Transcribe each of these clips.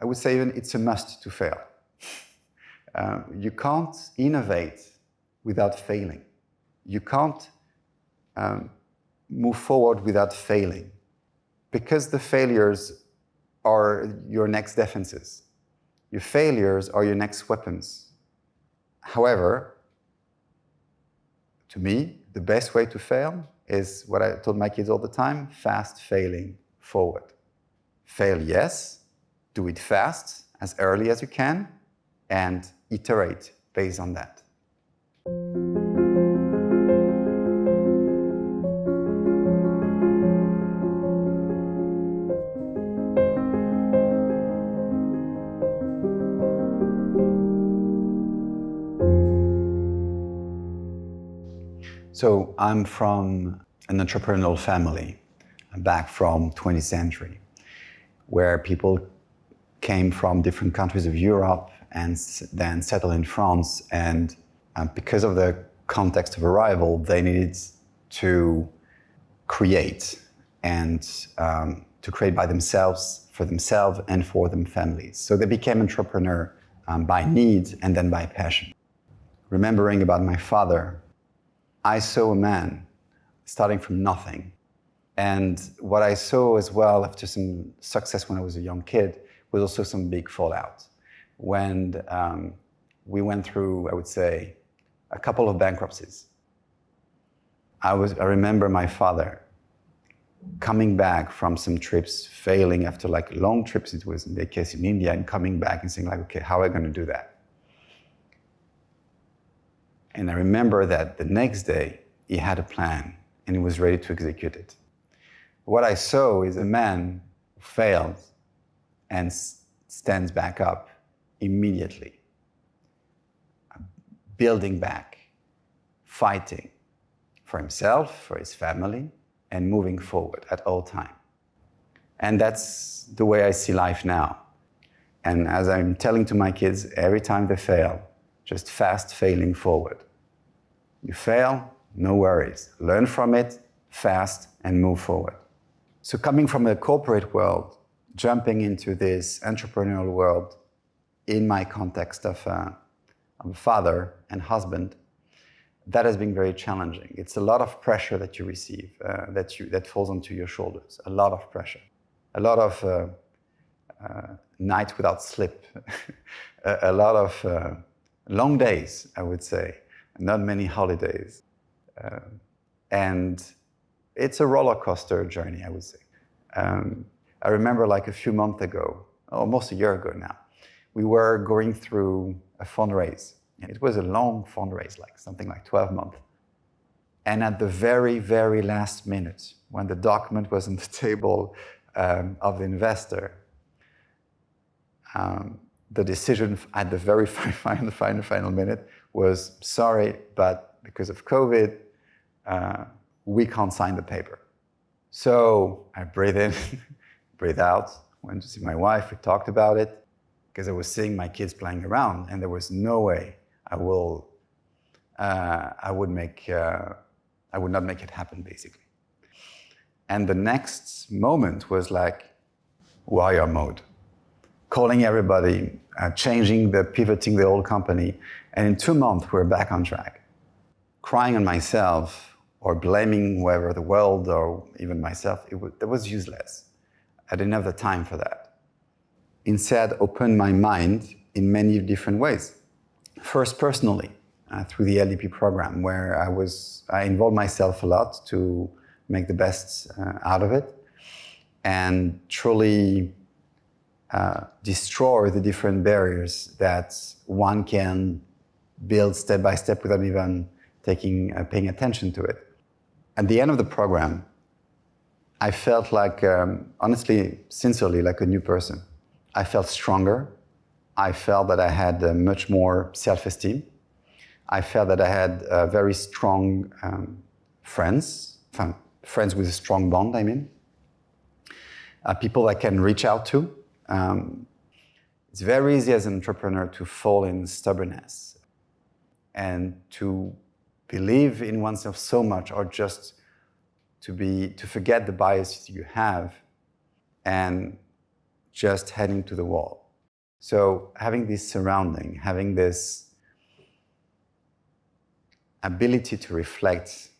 I would say even it's a must to fail. You can't innovate without failing. You can't move forward without failing, because the failures are your next defenses. Your failures are your next weapons. However, to me, the best way to fail is what I told my kids all the time: fast failing forward. Fail, yes, do it fast, as early as you can, and iterate based on that. So I'm from an entrepreneurial family back from 20th century, where people came from different countries of Europe and then settled in France. And because of the context of arrival, they needed to create and to create by themselves, for themselves and for their families. So they became entrepreneur by need and then by passion. Remembering about my father, I saw a man starting from nothing. And what I saw as well, after some success when I was a young kid, was also some big fallout. When we went through, I would say, a couple of bankruptcies. I remember my father coming back from some trips, failing after like long trips, it was in their case in India, and coming back and saying like, okay, how are I going to do that? And I remember that the next day he had a plan and he was ready to execute it. What I saw is a man who failed and stands back up immediately, building back, fighting for himself, for his family, and moving forward at all times. And that's the way I see life now. And as I'm telling to my kids, every time they fail, just fast failing forward. You fail, no worries. Learn from it, fast, and move forward. So coming from a corporate world, jumping into this entrepreneurial world in my context of a father and husband, that has been very challenging. It's a lot of pressure that you receive, that falls onto your shoulders. A lot of pressure. A lot of nights without sleep. A lot of long days, I would say. Not many holidays. And it's a roller coaster journey, I would say. I remember like a few months ago, almost a year ago now, we were going through a fundraise. And it was a long fundraise, like something like 12 months. And at the very, very last minute, when the document was on the table of the investor, the decision at the very final minute was, sorry, but because of COVID, we can't sign the paper. So I breathe in, breathe out, went to see my wife, we talked about it, because I was seeing my kids playing around, and there was no way I would not make it happen, basically. And the next moment was like warrior mode, calling everybody, pivoting the whole company, and in 2 months we're back on track. Crying on myself or blaming whoever, the world or even myself, that was useless. I didn't have the time for that. Instead, opened my mind in many different ways. First, personally, through the LDP program, where I involved myself a lot to make the best out of it and truly destroy the different barriers that one can build step by step without even paying attention to it. At the end of the program, I felt like, honestly, sincerely, like a new person. I felt stronger. I felt that I had much more self-esteem. I felt that I had very strong friends with a strong bond, I mean. People I can reach out to. It's very easy as an entrepreneur to fall in stubbornness and to believe in oneself so much, or just to forget the biases you have and just heading to the wall. So having this surrounding, having this ability to reflect,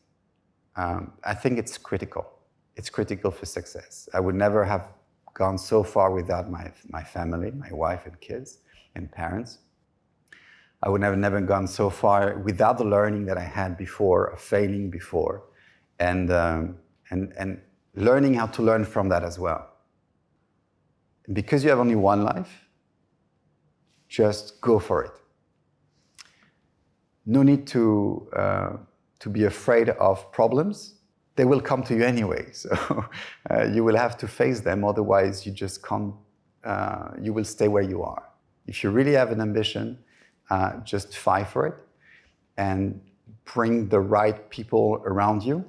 I think it's critical. It's critical for success. I would never have gone so far without my family, my wife and kids and parents. I would have never gone so far without the learning that I had before, failing before, and learning how to learn from that as well. Because you have only one life, just go for it. No need to be afraid of problems. They will come to you anyway, so you will have to face them, otherwise you just can't, you will stay where you are. If you really have an ambition, just fight for it and bring the right people around you,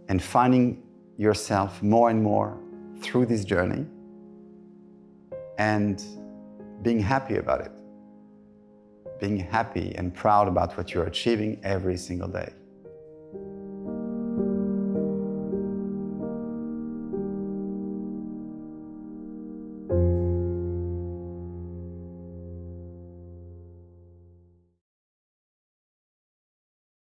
and finding yourself more and more through this journey and being happy about it. Being happy and proud about what you're achieving every single day.